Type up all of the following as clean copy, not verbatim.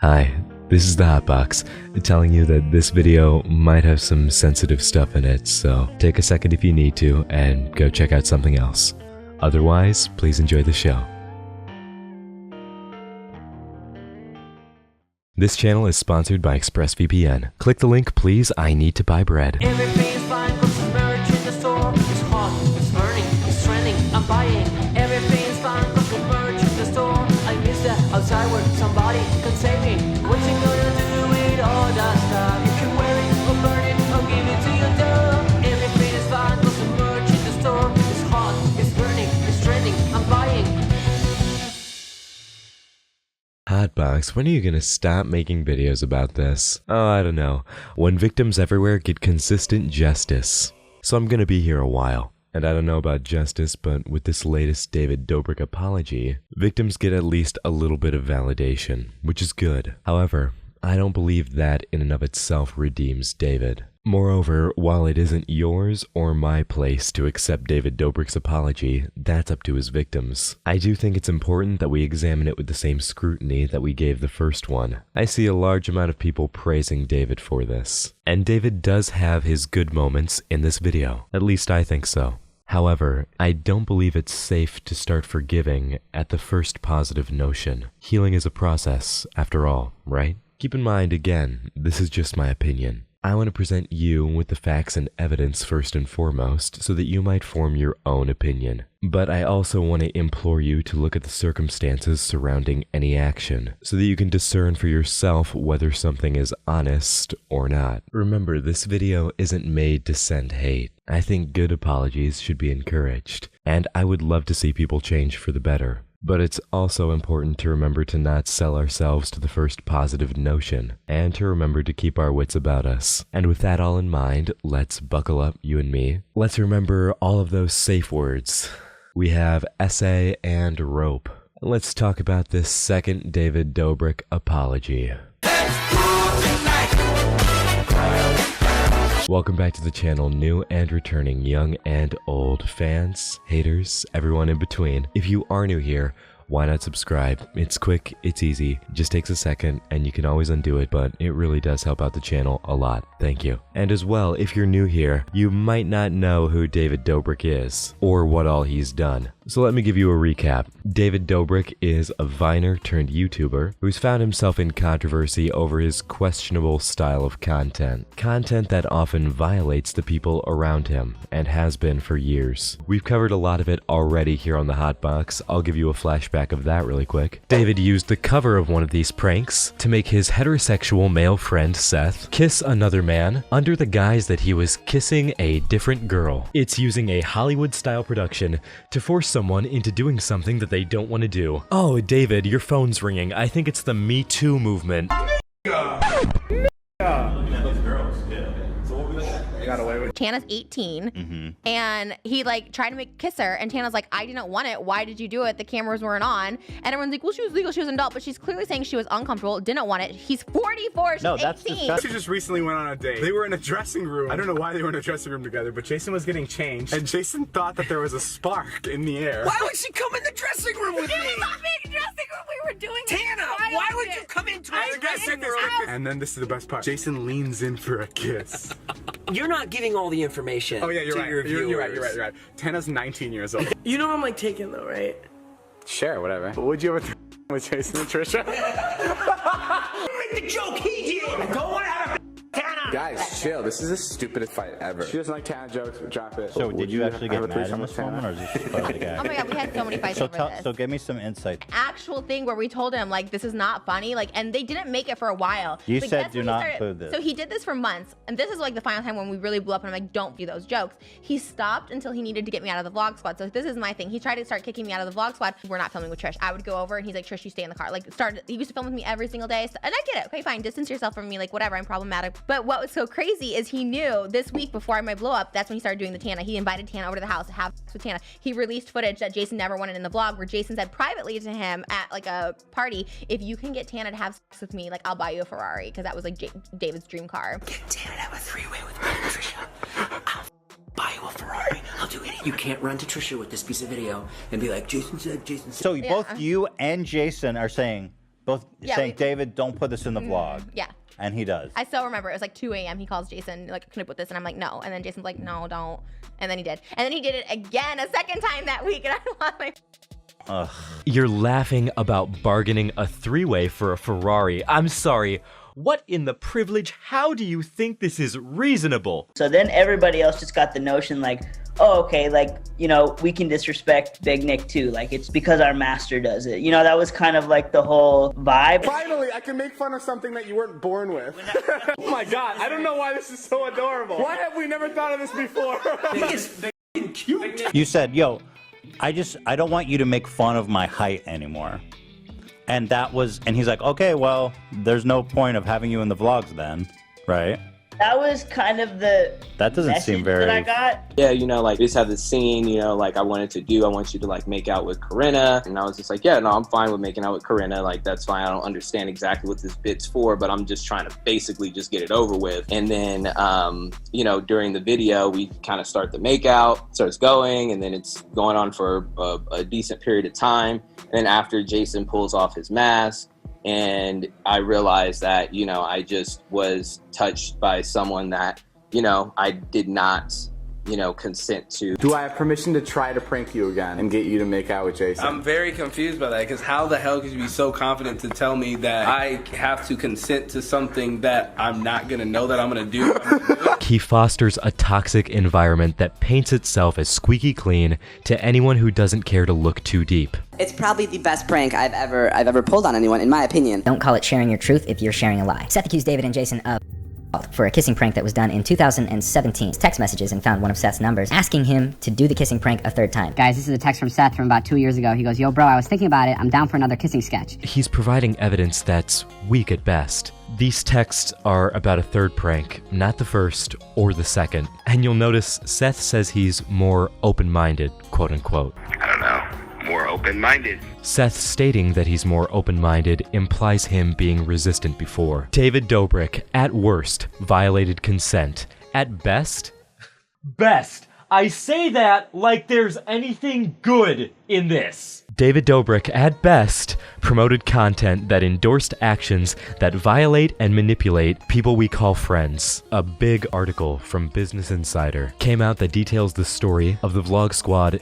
Hi, this is the Hotbox, telling you that this video might have some sensitive stuff in it, so take a second if you need to and go check out something else. Otherwise, please enjoy the show. This channel is sponsored by ExpressVPN. Click the link, please. I need to buy bread. Everything's fine, cause the merch in the store is hot, it's burning, it's trending, I'm buying. Everything's fine, cause the merch in the store. I miss the outside world, somebody can save me. What you gonna do with all that stuff? You can wear it or burn it or give it to your dog. Everything is fine, cause the merch in the store is hot, it's burning, it's trending, I'm buying. Hotbox, when are you gonna stop making videos about this? Oh, I don't know. When victims everywhere get consistent justice. So I'm gonna be here a while. And I don't know about justice, but with this latest David Dobrik apology, victims get at least a little bit of validation, which is good. However, I don't believe that in and of itself redeems David. Moreover, while it isn't yours or my place to accept David Dobrik's apology, that's up to his victims. I do think it's important that we examine it with the same scrutiny that we gave the first one. I see a large amount of people praising David for this. And David does have his good moments in this video. At least I think so. However, I don't believe it's safe to start forgiving at the first positive notion. Healing is a process, after all, right? Keep in mind, again, this is just my opinion. I want to present you with the facts and evidence first and foremost so that you might form your own opinion. But I also want to implore you to look at the circumstances surrounding any action so that you can discern for yourself whether something is honest or not. Remember, this video isn't made to send hate. I think good apologies should be encouraged, and I would love to see people change for the better. But it's also important to remember to not sell ourselves to the first positive notion, and to remember to keep our wits about us. And with that all in mind, let's buckle up, you and me. Let's remember all of those safe words. We have essay and rope. Let's talk about this second David Dobrik apology. Welcome back to the channel, new and returning, young and old, fans, haters, everyone in between. If you are new here, why not subscribe? It's quick, it's easy, just takes a second, and you can always undo it, but it really does help out the channel a lot. Thank you. And as well, if you're new here, you might not know who David Dobrik is, or what all he's done. So let me give you a recap. David Dobrik is a Viner turned YouTuber who's found himself in controversy over his questionable style of content. Content that often violates the people around him, and has been for years. We've covered a lot of it already here on the Hotbox. I'll give you a flashback of that really quick. David used the cover of one of these pranks to make his heterosexual male friend Seth kiss another man under the guise that he was kissing a different girl. It's using a Hollywood-style production to force someone into doing something that they don't want to do. Oh, David, your phone's ringing. I think it's the Me Too movement. Tana's 18, and he like tried to kiss her, and Tana's like, I didn't want it. Why did you do it? The cameras weren't on. And everyone's like, well, she was legal, she was an adult, but she's clearly saying she was uncomfortable, didn't want it. He's 44, she's 18. She just recently went on a date. They were in a dressing room. I don't know why they were in a dressing room together, but Jason was getting changed, and Jason thought that there was a spark in the air. Why would she come in the dressing room with me? It was not being dressing room. We were doing Tana, why would you come into the dressing room? And then this is the best part. Jason leans in for a kiss. You're not giving all the information. Oh yeah, you're to right. Your You're right. Tana's 19 years old. You know I'm like taken though, right? Sure, whatever. Would you ever with Jason and Trisha? Make the joke he did. I don't want to have a Tana. Guys, chill. This is the stupidest fight ever. She doesn't like Tana jokes. Drop it. So did you actually get mad in this moment, or is this just part of the gag? Oh my god, we had so many fights over this. So give me some insight. Actual thing where we told him like this is not funny, like, and they didn't make it for a while. You Like, said that's do when he not started- include this. So he did this for months, and this is like the final time when we really blew up, and I'm like, don't do those jokes. He stopped until he needed to get me out of the vlog squad. So this is my thing. He tried to start kicking me out of the vlog squad. We're not filming with Trish. I would go over, and he's like, Trish, you stay in the car. Like, he used to film with me every single day, and I get it. Okay, fine, distance yourself from me. Like, whatever. I'm problematic. But what was so crazy is he knew this week before my blow up, that's when he started doing the Tana. He invited Tana over to the house to have sex with Tana. He released footage that Jason never wanted in the vlog, where Jason said privately to him at like a party, if you can get Tana to have sex with me, like I'll buy you a Ferrari, because that was like David's dream car. Get Tana to have a three-way with me and Trisha. I'll buy you a Ferrari. I'll do anything. You can't run to Trisha with this piece of video and be like, Jason said. So both you and Jason are saying Both Yeah, saying, David, don't put this in the vlog. Yeah. And he does. I still remember it was like 2 a.m. He calls Jason, like, can I put this? And I'm like, no. And then Jason's like, no, don't. And then he did. And then he did it again a second time that week. And I lost my... Ugh. You're laughing about bargaining a three-way for a Ferrari. I'm sorry. What in the privilege? How do you think this is reasonable? So then everybody else just got the notion like, oh, okay, like, you know, we can disrespect Big Nick too. Like, it's because our master does it. You know, that was kind of like the whole vibe. Finally, I can make fun of something that you weren't born with. Oh my God, I don't know why this is so adorable. Why have we never thought of this before? It's cute. You said, yo, I don't want you to make fun of my height anymore. And and he's like, okay, well, there's no point of having you in the vlogs then, right? That was kind of the That doesn't seem very... that I got. Yeah, you know, like, we just have this scene, you know, like, I want you to, like, make out with Corinna. And I was just like, yeah, no, I'm fine with making out with Corinna. Like, that's fine. I don't understand exactly what this bit's for, but I'm just trying to basically just get it over with. And then, you know, during the video, we kind of start the makeout, starts going, and then it's going on for a decent period of time. And then after Jason pulls off his mask, and I realized that, you know, I just was touched by someone that, you know, I did not, you know, consent to. Do I have permission to try to prank you again and get you to make out with Jason? I'm very confused by that, because how the hell could you be so confident to tell me that I have to consent to something that I'm not going to know that I'm going to do? He fosters a toxic environment that paints itself as squeaky clean to anyone who doesn't care to look too deep. It's probably the best prank I've ever pulled on anyone, in my opinion. Don't call it sharing your truth if you're sharing a lie. Seth accused David and Jason of for a kissing prank that was done in 2017. Text messages and found one of Seth's numbers, asking him to do the kissing prank a third time. Guys, this is a text from Seth from about 2 years ago. He goes, yo, bro, I was thinking about it. I'm down for another kissing sketch. He's providing evidence that's weak at best. These texts are about a third prank, not the first or the second. And you'll notice Seth says he's more open-minded, quote unquote. I don't know. More open-minded. Seth stating that he's more open-minded implies him being resistant before. David Dobrik, at worst, violated consent. At best... Best! I say that like there's anything good in this. David Dobrik, at best, promoted content that endorsed actions that violate and manipulate people we call friends. A big article from Business Insider came out that details the story of the Vlog Squad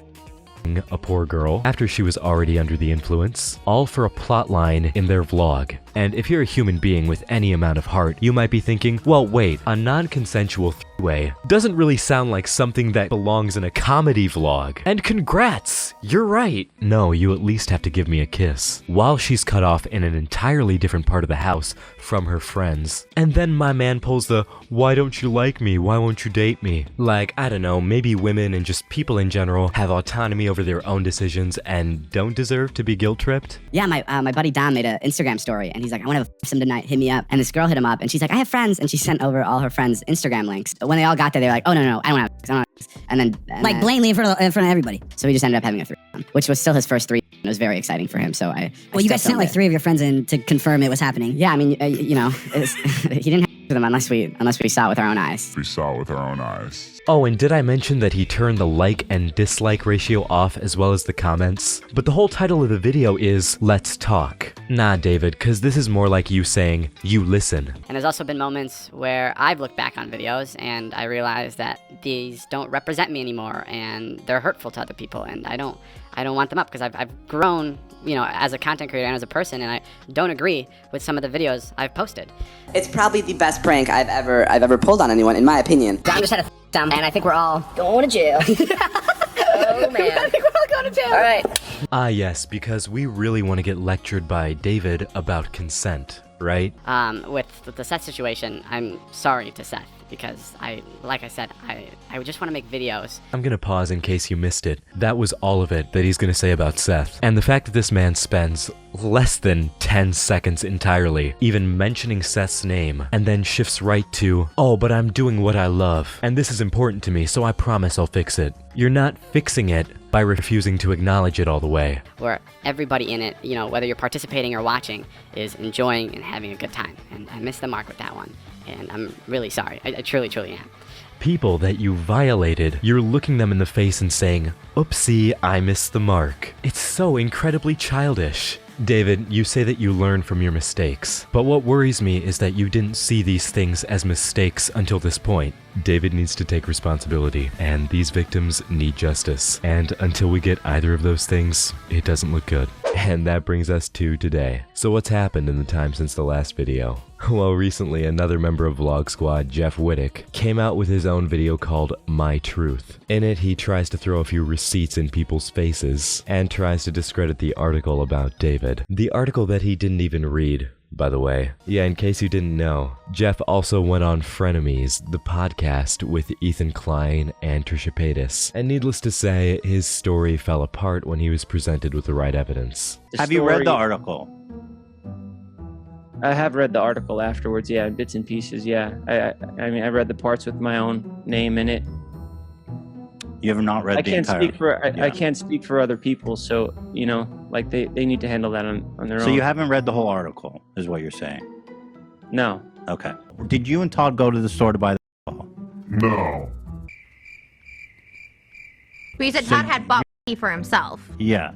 a poor girl after she was already under the influence, all for a plot line in their vlog. And if you're a human being with any amount of heart, you might be thinking, well, wait, a non-consensual three-way doesn't really sound like something that belongs in a comedy vlog. And congrats! You're right. No, you at least have to give me a kiss. While she's cut off in an entirely different part of the house from her friends. And then my man pulls the, why don't you like me? Why won't you date me? Like, I don't know, maybe women and just people in general have autonomy over their own decisions and don't deserve to be guilt-tripped? Yeah, my buddy Don made an Instagram story, and he's like, I want to have some tonight, hit me up. And this girl hit him up, and she's like, I have friends, and she sent over all her friends' Instagram links. When they all got there, they were like, oh, no, I don't have sex, I don't have sex. And then like blatantly in front of everybody. So we just ended up having a threesome, which was still his first three. It was very exciting for him. So well, you guys sent like 3 of your friends in to confirm it was happening. Yeah, I mean, you know, he didn't have to them unless we saw it with our own eyes. We saw it with our own eyes. Oh, and did I mention that he turned the like and dislike ratio off as well as the comments? But the whole title of the video is Let's Talk. Nah, David, cause this is more like you saying, you listen. And there's also been moments where I've looked back on videos and I realized that these don't represent me anymore and they're hurtful to other people, and I don't want them up because I've grown, you know, as a content creator and as a person, and I don't agree with some of the videos I've posted. It's probably the best prank I've ever pulled on anyone, in my opinion. Don just had a and I think we're all going to jail. Oh man. I think we're all going to jail. All right. Ah yes, because we really want to get lectured by David about consent, right? With the Seth situation, I'm sorry to Seth because like I said, I just want to make videos. I'm gonna pause in case you missed it. That was all of it that he's gonna say about Seth. And the fact that this man spends less than 10 seconds entirely even mentioning Seth's name and then shifts right to, oh, but I'm doing what I love and this is important to me, so I promise I'll fix it. You're not fixing it by refusing to acknowledge it all the way. Where everybody in it, you know, whether you're participating or watching, is enjoying and having a good time. And I missed the mark with that one. And I'm really sorry. I truly, truly am. People that you violated, you're looking them in the face and saying, oopsie, I missed the mark. It's so incredibly childish. David, you say that you learn from your mistakes, but what worries me is that you didn't see these things as mistakes until this point. David needs to take responsibility, and these victims need justice. And until we get either of those things, it doesn't look good. And that brings us to today. So what's happened in the time since the last video? Well, recently another member of Vlog Squad, Jeff Wittek, came out with his own video called My Truth. In it, he tries to throw a few receipts in people's faces and tries to discredit the article about David. The article that he didn't even read, by the way. Yeah, in case you didn't know, Jeff also went on Frenemies, the podcast with Ethan Klein and Trisha Paytas. And needless to say, his story fell apart when he was presented with the right evidence. Have you read the article? I have read the article afterwards, yeah, in bits and pieces, yeah. I mean, I read the parts with my own name in it. You have not read the entire... I can't speak for other people, so, you know, like, they need to handle that on their own. So you haven't read the whole article, is what you're saying? No. Okay. Did you and Todd go to the store to buy the alcohol? No. But you said Todd had bought for himself. Yeah.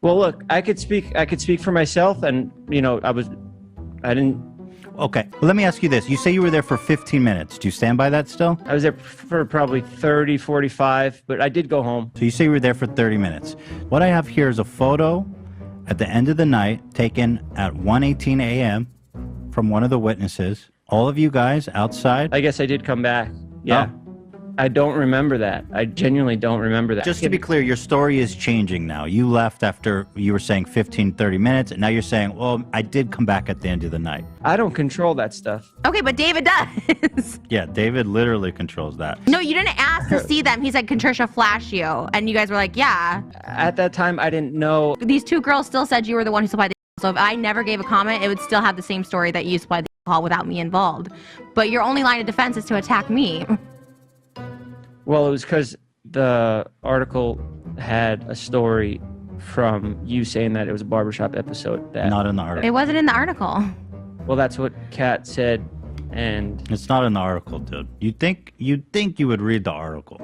Well, look, I could speak for myself, and, you know, I didn't... Okay, well, let me ask you this. You say you were there for 15 minutes. Do you stand by that still? I was there for probably 30, 45, but I did go home. So you say you were there for 30 minutes. What I have here is a photo at the end of the night taken at 1:18 a.m. from one of the witnesses. All of you guys outside. I guess I did come back. Yeah. Oh. I don't remember that. I genuinely don't remember that. Just to be clear, your story is changing now. You left after, you were saying 15, 30 minutes, and now you're saying, well, I did come back at the end of the night. I don't control that stuff. Okay, but David does. Yeah, David literally controls that. No, you didn't ask to see them. He said, can Trisha flash you? And you guys were like, yeah. At that time, I didn't know. These two girls still said you were the one who supplied the alcohol. So if I never gave a comment, it would still have the same story that you supplied the alcohol without me involved. But your only line of defense is to attack me. Well, it was because the article had a story from you saying that it was a barbershop episode. That not in the article. It wasn't in the article. Well, that's what Kat said, and it's not in the article, dude. You'd think you would read the article.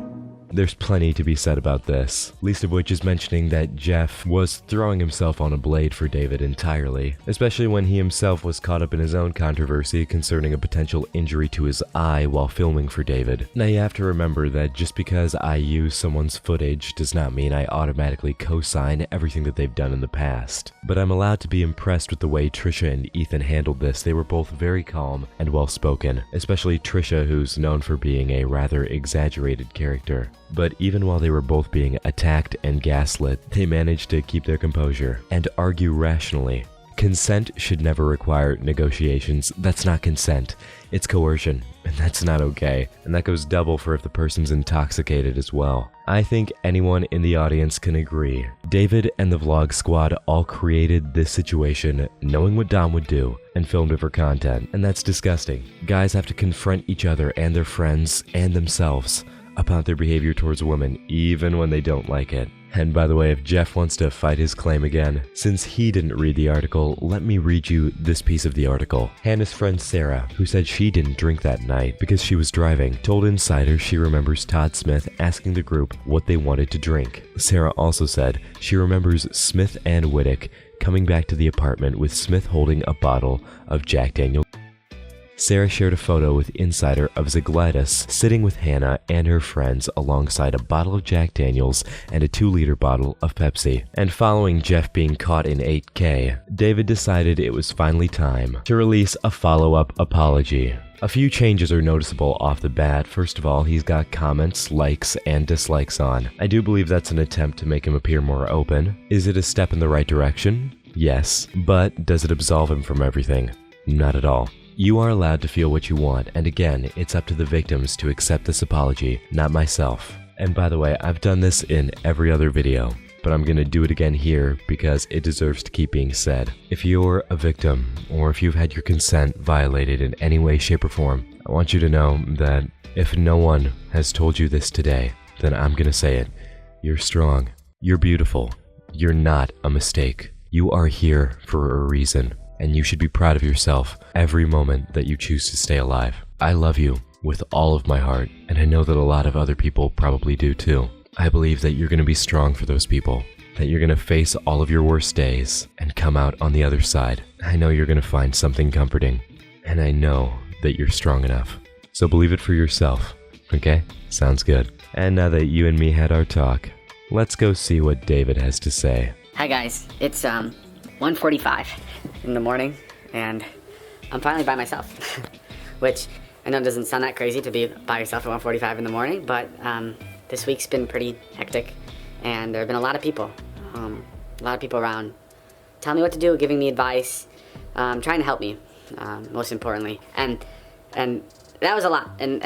There's plenty to be said about this, least of which is mentioning that Jeff was throwing himself on a blade for David entirely, especially when he himself was caught up in his own controversy concerning a potential injury to his eye while filming for David. Now you have to remember that just because I use someone's footage does not mean I automatically co-sign everything that they've done in the past. But I'm allowed to be impressed with the way Trisha and Ethan handled this. They were both very calm and well-spoken, especially Trisha, who's known for being a rather exaggerated character. But even while they were both being attacked and gaslit, they managed to keep their composure and argue rationally. Consent should never require negotiations. That's not consent. It's coercion, and that's not okay. And that goes double for if the person's intoxicated as well. I think anyone in the audience can agree. David and the Vlog Squad all created this situation knowing what Dom would do and filmed it for content, and that's disgusting. Guys have to confront each other and their friends and themselves about their behavior towards women, even when they don't like it. And by the way, if Jeff wants to fight his claim again, since he didn't read the article, let me read you this piece of the article. Hannah's friend Sarah, who said she didn't drink that night because she was driving, told Insider she remembers Todd Smith asking the group what they wanted to drink. Sarah also said she remembers Smith and Wittek coming back to the apartment with Smith holding a bottle of Jack Daniels. Sarah shared a photo with Insider of Zagladys sitting with Hannah and her friends alongside a bottle of Jack Daniels and a 2-liter bottle of Pepsi. And following Jeff being caught in 8K, David decided it was finally time to release a follow-up apology. A few changes are noticeable off the bat. First of all, he's got comments, likes, and dislikes on. I do believe that's an attempt to make him appear more open. Is it a step in the right direction? Yes. But does it absolve him from everything? Not at all. You are allowed to feel what you want, and again, it's up to the victims to accept this apology, not myself. And by the way, I've done this in every other video, but I'm gonna do it again here because it deserves to keep being said. If you're a victim, or if you've had your consent violated in any way, shape, or form, I want you to know that if no one has told you this today, then I'm gonna say it. You're strong. You're beautiful. You're not a mistake. You are here for a reason. And you should be proud of yourself every moment that you choose to stay alive. I love you with all of my heart, and I know that a lot of other people probably do too. I believe that you're going to be strong for those people. that you're gonna face all of your worst days and come out on the other side. I know you're gonna find something comforting, and I know that you're strong enough. So believe it for yourself, okay? Sounds good. And now that you and me had our talk, let's go see what David has to say. Hi guys, it's 1:45 in the morning, and I'm finally by myself, which I know doesn't sound that crazy to be by yourself at 1:45 in the morning, but this week's been pretty hectic, and there have been a lot of people around telling me what to do, giving me advice, trying to help me, most importantly, and that was a lot, and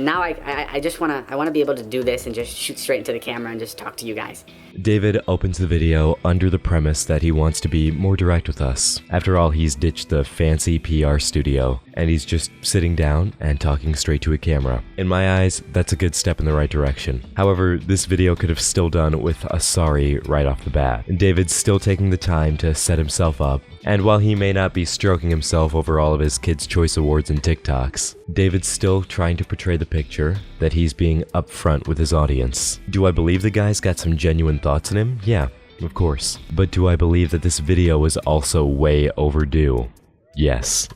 now I just want to be able to do this and just shoot straight into the camera and just talk to you guys. David opens the video under the premise that he wants to be more direct with us. After all, he's ditched the fancy PR studio, and he's just sitting down and talking straight to a camera. In my eyes, that's a good step in the right direction. However, this video could have still done with a sorry right off the bat. David's still taking the time to set himself up, and while he may not be stroking himself over all of his Kids' Choice Awards and TikToks, David's still trying to portray the picture that he's being upfront with his audience. Do I believe the guy's got some genuine thoughts in him? Yeah, of course. But do I believe that this video was also way overdue? Yes.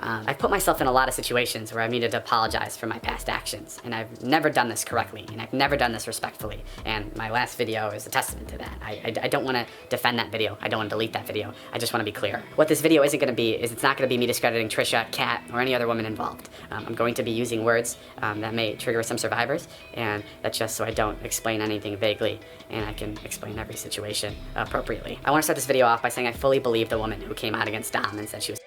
I've put myself in a lot of situations where I've needed to apologize for my past actions, and I've never done this correctly, and I've never done this respectfully, and my last video is a testament to that. I don't want to defend that video. I don't want to delete that video. I just want to be clear. What this video isn't going to be is it's not going to be me discrediting Trisha, Kat, or any other woman involved. I'm going to be using words that may trigger some survivors, and that's just so I don't explain anything vaguely, and I can explain every situation appropriately. I want to start this video off by saying I fully believe the woman who came out against Dom and said she was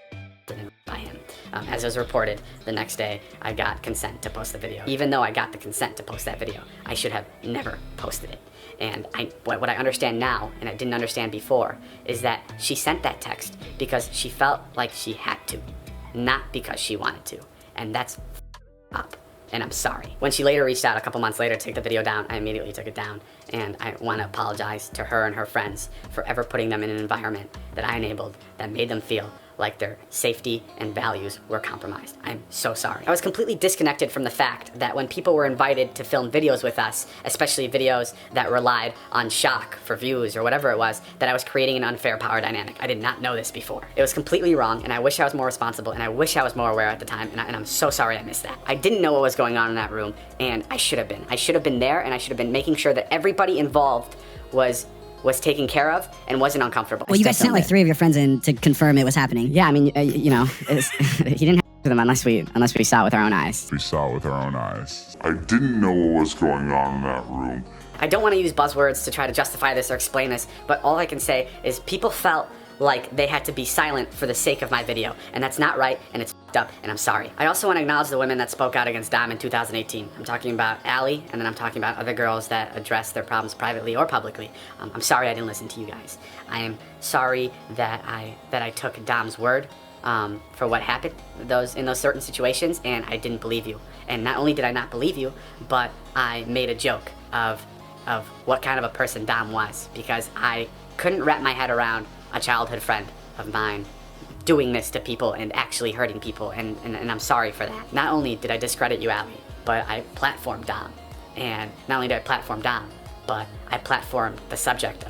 by him. As was reported, the next day I got consent to post the video. Even though I got the consent to post that video, I should have never posted it. And what I understand now, and I didn't understand before, is that she sent that text because she felt like she had to, not because she wanted to. And that's up. And I'm sorry. When she later reached out a couple months later to take the video down, I immediately took it down. And I want to apologize to her and her friends for ever putting them in an environment that I enabled that made them feel like their safety and values were compromised. I'm so sorry. I was completely disconnected from the fact that when people were invited to film videos with us, especially videos that relied on shock for views or whatever it was, that I was creating an unfair power dynamic. I did not know this before. It was completely wrong, and I wish I was more responsible, and I wish I was more aware at the time, and I'm so sorry I missed that. I didn't know what was going on in that room, and I should have been. I should have been there, and I should have been making sure that everybody involved was taken care of and wasn't uncomfortable. Well, you guys sent like 3 of your friends in to confirm it was happening. Yeah, I mean, you know, he didn't have to them unless we saw it with our own eyes. We saw it with our own eyes. I didn't know what was going on in that room. I don't want to use buzzwords to try to justify this or explain this, but all I can say is people felt like they had to be silent for the sake of my video, and that's not right, and it's f***ed up, and I'm sorry. I also want to acknowledge the women that spoke out against Dom in 2018. I'm talking about Allie, and then I'm talking about other girls that addressed their problems privately or publicly. I'm sorry I didn't listen to you guys. I am sorry that I took Dom's word for what happened in those certain situations, and I didn't believe you. And not only did I not believe you, but I made a joke of what kind of a person Dom was, because I couldn't wrap my head around a childhood friend of mine doing this to people and actually hurting people, and I'm sorry for that. Not only did I discredit you, Allie, but I platformed Dom. And not only did I platform Dom, but I platformed the subject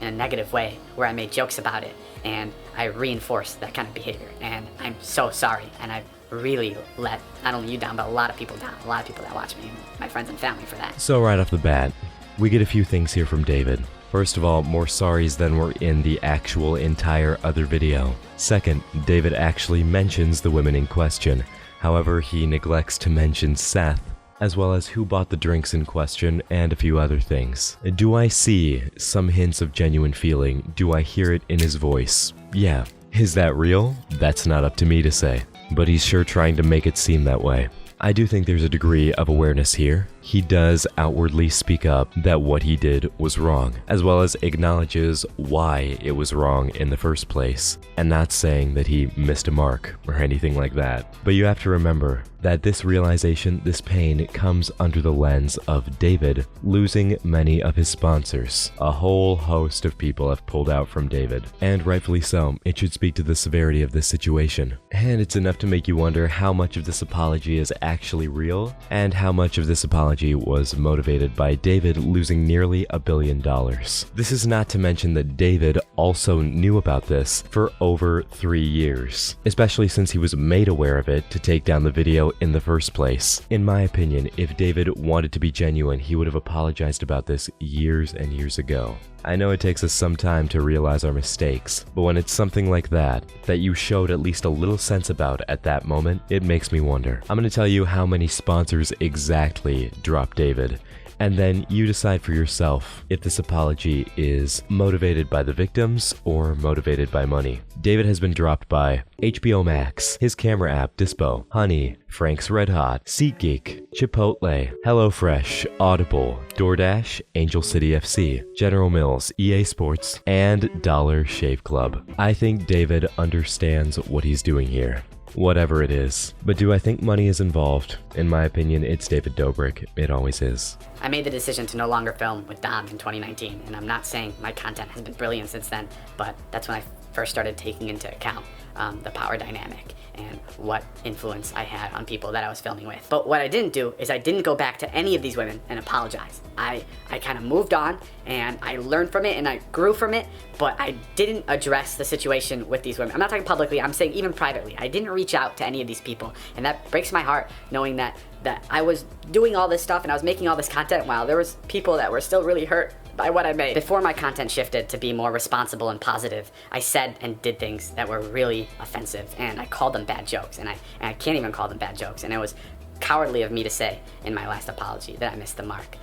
in a negative way where I made jokes about it, and I reinforced that kind of behavior. And I'm so sorry, and I really let not only you down, but a lot of people down, a lot of people that watch me, my friends and family for that. So right off the bat, we get a few things here from David. First of all, more sorries than were in the actual entire other video. Second, David actually mentions the women in question. However, he neglects to mention Seth, as well as who bought the drinks in question and a few other things. Do I see some hints of genuine feeling? Do I hear it in his voice? Yeah. Is that real? That's not up to me to say. But he's sure trying to make it seem that way. I do think there's a degree of awareness here. He does outwardly speak up that what he did was wrong, as well as acknowledges why it was wrong in the first place, and not saying that he missed a mark or anything like that. But you have to remember that this realization, this pain, comes under the lens of David losing many of his sponsors. A whole host of people have pulled out from David, and rightfully so. It should speak to the severity of this situation. And it's enough to make you wonder how much of this apology is actually real, and how much of this apology apology was motivated by David losing nearly $1 billion. This is not to mention that David also knew about this for over 3 years, especially since he was made aware of it to take down the video in the first place. In my opinion, if David wanted to be genuine, he would have apologized about this years and years ago. I know it takes us some time to realize our mistakes, but when it's something like that you showed at least a little sense about at that moment, it makes me wonder. I'm going to tell you how many sponsors exactly dropped David, and then you decide for yourself if this apology is motivated by the victims or motivated by money. David has been dropped by HBO Max, his camera app Dispo, Honey, Frank's Red Hot, SeatGeek, Chipotle, HelloFresh, Audible, DoorDash, Angel City FC, General Mills, EA Sports, and Dollar Shave Club. I think David understands what he's doing here, whatever it is. But do I think money is involved? In my opinion, it's David Dobrik. It always is. I made the decision to no longer film with Dom in 2019, and I'm not saying my content has been brilliant since then, but that's when I first started taking into account the power dynamic and what influence I had on people that I was filming with. But what I didn't do is I didn't go back to any of these women and apologize. I kind of moved on and I learned from it and I grew from it, but I didn't address the situation with these women. I'm not talking publicly, I'm saying even privately. I didn't reach out to any of these people, and that breaks my heart knowing that I was doing all this stuff and I was making all this content while there was people that were still really hurt by what I made. Before my content shifted to be more responsible and positive, I said and did things that were really offensive, and I called them bad jokes, and I can't even call them bad jokes, and it was cowardly of me to say in my last apology that I missed the mark,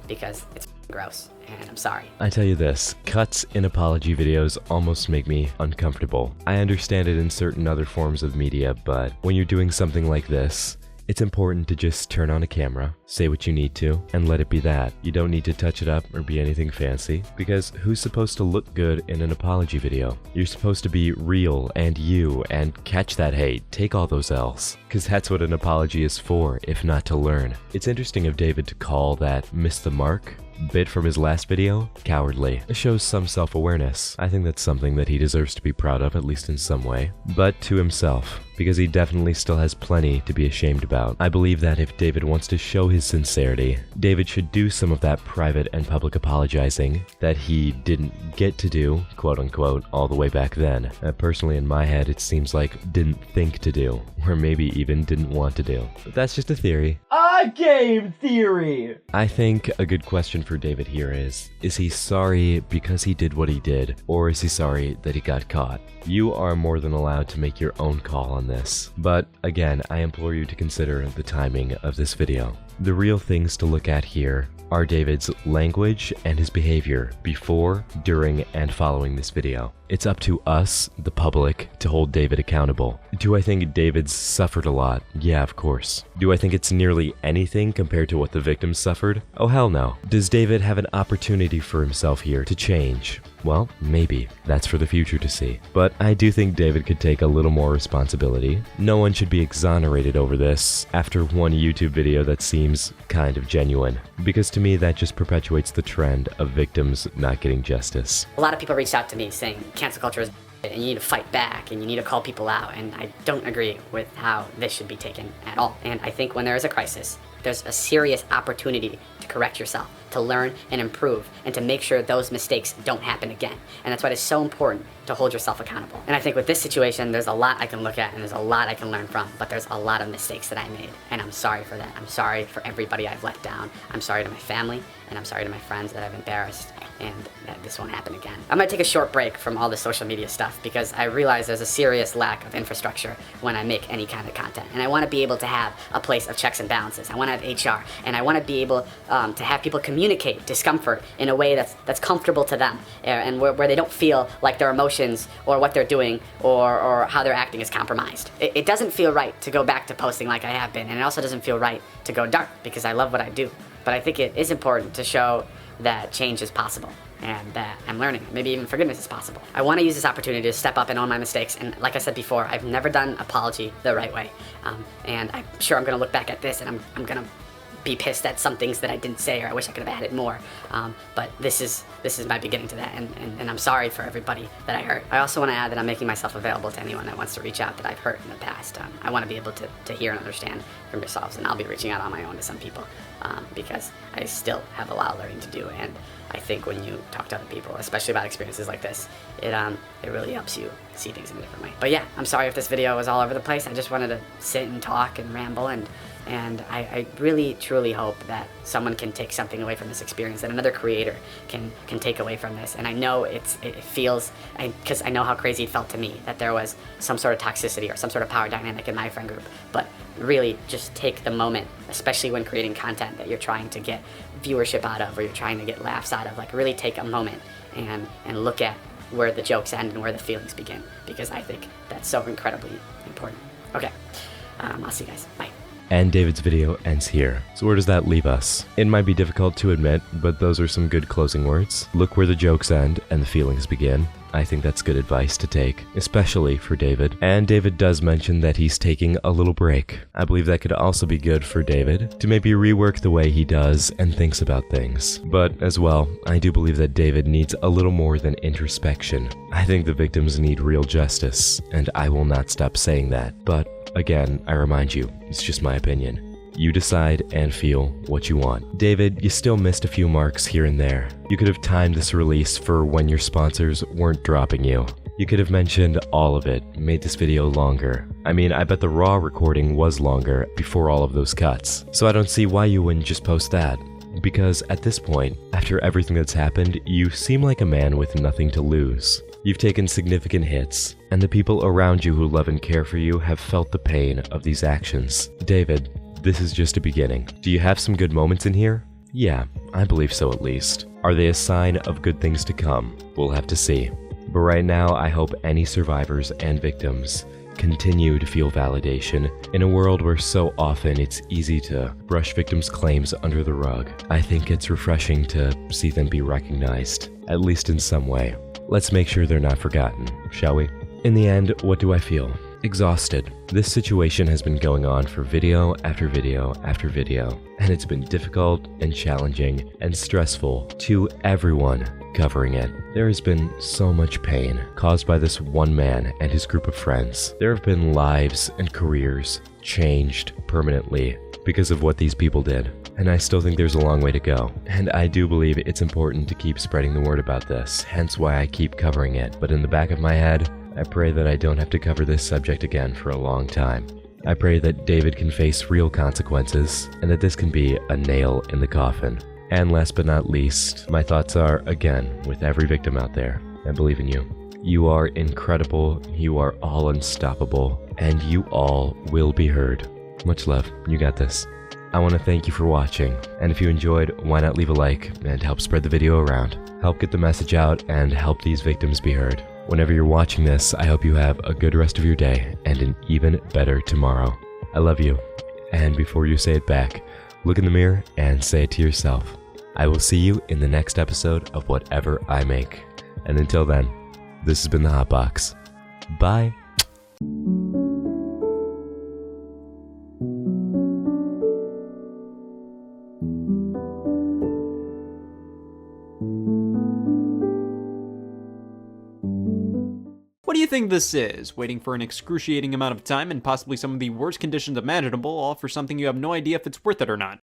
because it's gross, and I'm sorry. I tell you this, cuts in apology videos almost make me uncomfortable. I understand it in certain other forms of media, but when you're doing something like this, it's important to just turn on a camera, say what you need to, and let it be that. You don't need to touch it up or be anything fancy, because who's supposed to look good in an apology video? You're supposed to be real and you, and catch that hate, take all those L's, because that's what an apology is for, if not to learn. It's interesting of David to call that miss the mark bit from his last video cowardly. It shows some self-awareness. I think that's something that he deserves to be proud of, at least in some way, but to himself, because he definitely still has plenty to be ashamed about. I believe that if David wants to show his sincerity, David should do some of that private and public apologizing that he didn't get to do, quote unquote, all the way back then. Personally, in my head, it seems like didn't think to do, or maybe even didn't want to do. But that's just a theory. A game theory! I think a good question for David here is he sorry because he did what he did, or is he sorry that he got caught? You are more than allowed to make your own call on this. But again, I implore you to consider the timing of this video. The real things to look at here are David's language and his behavior before, during, and following this video. It's up to us, the public, to hold David accountable. Do I think David's suffered a lot? Yeah, of course. Do I think it's nearly anything compared to what the victims suffered? Oh hell no. Does David have an opportunity for himself here to change? Well, maybe. That's for the future to see. But I do think David could take a little more responsibility. No one should be exonerated over this after one YouTube video that seems kind of genuine, because to me that just perpetuates the trend of victims not getting justice. A lot of people reached out to me saying cancel culture is and you need to fight back and you need to call people out, and I don't agree with how this should be taken at all. And I think when there is a crisis, there's a serious opportunity to correct yourself, to learn and improve, and to make sure those mistakes don't happen again. And that's why it's so important to hold yourself accountable. And I think with this situation, there's a lot I can look at and there's a lot I can learn from, but there's a lot of mistakes that I made, and I'm sorry for that. I'm sorry for everybody I've let down. I'm sorry to my family, and I'm sorry to my friends that I've embarrassed, and that this won't happen again. I'm gonna take a short break from all the social media stuff because I realize there's a serious lack of infrastructure when I make any kind of content. And I wanna be able to have a place of checks and balances. I wanna have HR, and I wanna be able to have people communicate discomfort in a way that's comfortable to them, and where they don't feel like their emotions or what they're doing or how they're acting is compromised. It doesn't feel right to go back to posting like I have been, and it also doesn't feel right to go dark because I love what I do. But I think it is important to show that change is possible and that I'm learning. Maybe even forgiveness is possible. I want to use this opportunity to step up and own my mistakes. And like I said before, I've never done apology the right way. And I'm sure I'm going to look back at this and I'm going to be pissed at some things that I didn't say, or I wish I could have added more. But this is my beginning to that, and I'm sorry for everybody that I hurt. I also want to add that I'm making myself available to anyone that wants to reach out that I've hurt in the past. I want to be able to hear and understand from yourselves, and I'll be reaching out on my own to some people because I still have a lot of learning to do. And I think when you talk to other people, especially about experiences like this, it really helps you see things in a different way. But yeah, I'm sorry if this video was all over the place. I just wanted to sit and talk and ramble, and I really truly hope that someone can take something away from this experience, that another creator can take away from this. And I know it feels, because I know how crazy it felt to me, that there was some sort of toxicity or some sort of power dynamic in my friend group. But really just take the moment, especially when creating content that you're trying to get viewership out of, or you're trying to get laughs out of. Like, really take a moment and look at where the jokes end and where the feelings begin, because I think that's so incredibly important. Okay, I'll see you guys. Bye. And David's video ends here. So where does that leave us? It might be difficult to admit, but those are some good closing words. Look where the jokes end and the feelings begin. I think that's good advice to take, especially for David. And David does mention that he's taking a little break. I believe that could also be good for David, to maybe rework the way he does and thinks about things. But as well, I do believe that David needs a little more than introspection. I think the victims need real justice, and I will not stop saying that. But again, I remind you, it's just my opinion. You decide and feel what you want. David, you still missed a few marks here and there. You could have timed this release for when your sponsors weren't dropping you. You could have mentioned all of it, made this video longer. I mean, I bet the raw recording was longer before all of those cuts. So I don't see why you wouldn't just post that. Because at this point, after everything that's happened, you seem like a man with nothing to lose. You've taken significant hits, and the people around you who love and care for you have felt the pain of these actions. David, this is just a beginning. Do you have some good moments in here? Yeah, I believe so at least. Are they a sign of good things to come? We'll have to see. But right now, I hope any survivors and victims continue to feel validation in a world where so often it's easy to brush victims' claims under the rug. I think it's refreshing to see them be recognized, at least in some way. Let's make sure they're not forgotten, shall we? In the end, what do I feel? Exhausted. This situation has been going on for video after video after video, and it's been difficult and challenging and stressful to everyone covering it. There has been so much pain caused by this one man and his group of friends. There have been lives and careers changed permanently because of what these people did. And I still think there's a long way to go. And I do believe it's important to keep spreading the word about this, hence why I keep covering it. But in the back of my head, I pray that I don't have to cover this subject again for a long time. I pray that David can face real consequences, and that this can be a nail in the coffin. And last but not least, my thoughts are, again, with every victim out there, I believe in you. You are incredible, you are all unstoppable, and you all will be heard. Much love, you got this. I want to thank you for watching, and if you enjoyed, why not leave a like and help spread the video around. Help get the message out and help these victims be heard. Whenever you're watching this, I hope you have a good rest of your day and an even better tomorrow. I love you. And before you say it back, look in the mirror and say it to yourself. I will see you in the next episode of whatever I make. And until then, this has been the Hot Box. Bye. What do you think this is? Waiting for an excruciating amount of time and possibly some of the worst conditions imaginable, all for something you have no idea if it's worth it or not.